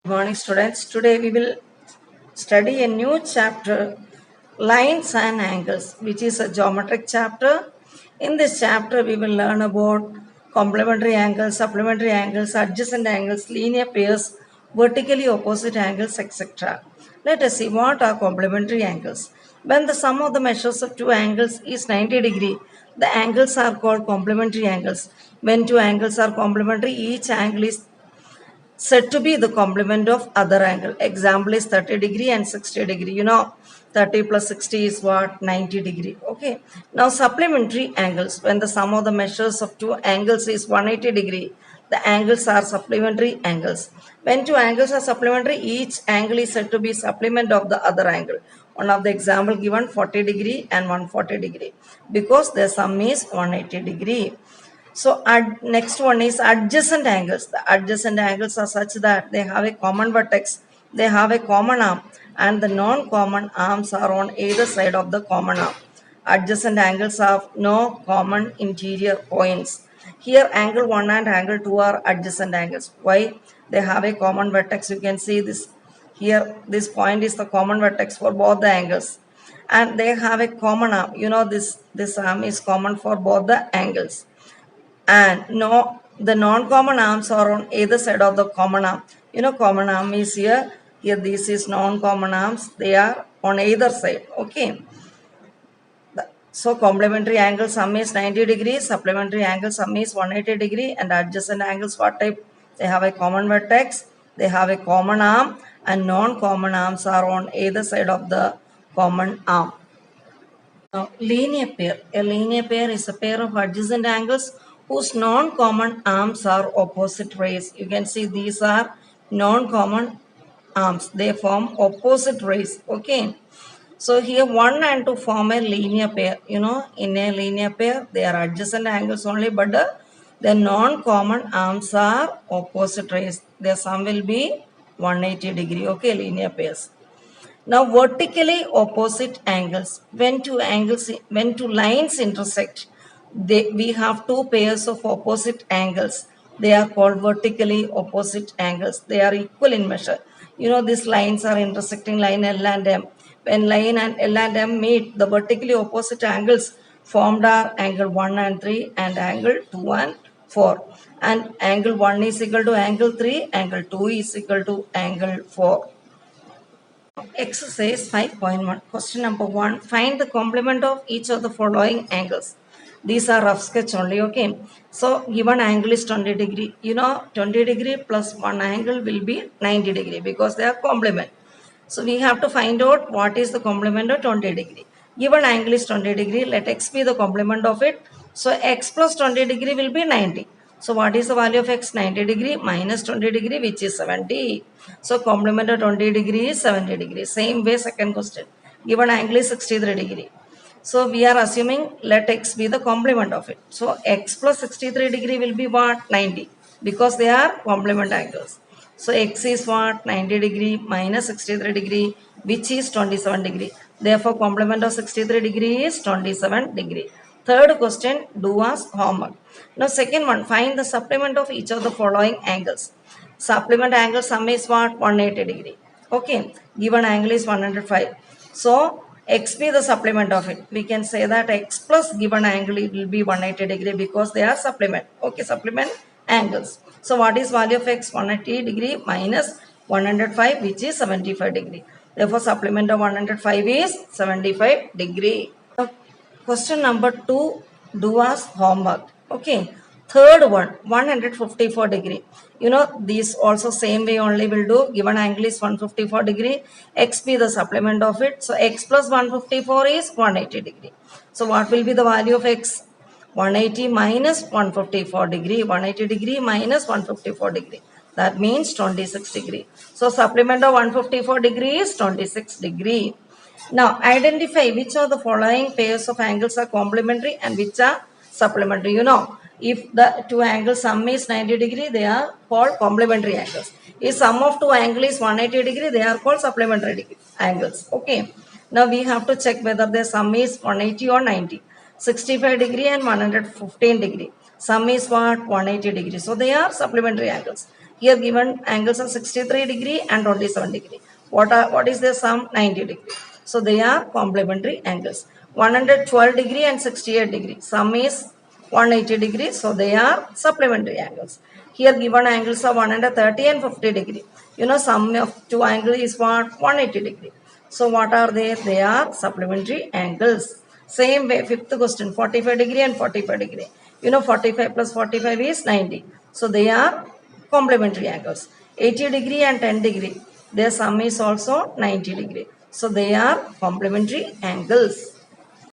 Good morning, students. Today we will study a new chapter, Lines and Angles, which is a geometric chapter. In this chapter, we will learn about complementary angles, supplementary angles, adjacent angles, linear pairs, vertically opposite angles, etc. Let us see what are complementary angles. When the sum of the measures of two angles is 90 degree, the angles are called complementary angles. When two angles are complementary, each angle is said to be the complement of other angle. Example is 30 degree and 60 degree. 30 plus 60 is what? 90 degree. Okay. Now supplementary angles. When the sum of the measures of two angles is 180 degree, the angles are supplementary angles. When two angles are supplementary, each angle is said to be supplement of the other angle. One of the example given 40 degree and 140 degree because the sum is 180 degree. So next one is adjacent angles. The adjacent angles are such that they have a common vertex, they have a common arm, and the non-common arms are on either side of the common arm. Adjacent angles have no common interior points. Here angle 1 and angle 2 are adjacent angles. Why? They have a common vertex. You can see this here. This point is the common vertex for both the angles. And they have a common arm. This arm is common for both the angles, and no, the non-common arms are on either side of the common arm. Common arm is here this is non-common arms, they are on either side. Okay, so complementary angle sum is 90 degrees, supplementary angle sum is 180 degree, and adjacent angles what type? They have a common vertex, they have a common arm, and non-common arms are on either side of the common arm. Now, linear pair. A linear pair is a pair of adjacent angles whose non-common arms are opposite rays. You can see these are non-common arms. They form opposite rays. Okay. So here 1 and 2 form a linear pair. In a linear pair, they are adjacent angles only, but the non-common arms are opposite rays. Their sum will be 180 degree. Okay, linear pairs. Now vertically opposite angles. When two lines intersect, we have two pairs of opposite angles. They are called vertically opposite angles. They are equal in measure. These lines are intersecting line L and M. When line and L and M meet, the vertically opposite angles formed are angle 1 and 3 and angle 2 and 4. And angle 1 is equal to angle 3, angle 2 is equal to angle 4. Exercise 5.1. Question number 1. Find the complement of each of the following angles. These are rough sketch only, okay. So, given angle is 20 degree. 20 degree plus one angle will be 90 degree because they are complement. So, we have to find out what is the complement of 20 degree. Given angle is 20 degree, let x be the complement of it. So, x plus 20 degree will be 90. So what is the value of x? 90 degree minus 20 degree, which is 70. So complement of 20 degree is 70 degree. Same way second question. Given angle is 63 degree. So we are assuming let x be the complement of it. So x plus 63 degree will be what? 90. Because they are complement angles. So x is what? 90 degree minus 63 degree, which is 27 degree. Therefore complement of 63 degree is 27 degree. Third question, do as homework. Now second one, find the supplement of each of the following angles. Supplement angle sum is what? 180 degree. Okay, given angle is 105. So x be the supplement of it. We can say that x plus given angle will be 180 degree because they are supplement. Okay, supplement angles. So what is value of x? 180 degree minus 105, which is 75 degree. Therefore supplement of 105 is 75 degree. Question number 2, do as homework. Okay. Third one, 154 degree. These also same way only will do. Given angle is 154 degree. X be the supplement of it. So x plus 154 is 180 degree. So what will be the value of x? 180 minus 154 degree. 180 degree minus 154 degree. That means 26 degree. So supplement of 154 degree is 26 degree. Now, identify which of the following pairs of angles are complementary and which are supplementary. If the two angles sum is 90 degree, they are called complementary angles. If sum of two angles is 180 degree, they are called supplementary angles. Okay. Now, we have to check whether the sum is 180 or 90. 65 degree and 115 degree. Sum is what? 180 degree. So, they are supplementary angles. Here given angles are 63 degree and 27 degree. What is their sum? 90 degree. So they are complementary angles. 112 degree and 68 degree. Sum is 180 degree. So they are supplementary angles. Here given angles are 130 and 50 degree. You know, sum of two angles is what? 180 degree. So what are they? They are supplementary angles. Same way, fifth question, 45 degree and 45 degree. You know, 45 plus 45 is 90. So they are complementary angles. 80 degree and 10 degree. Their sum is also 90 degree. So they are complementary angles.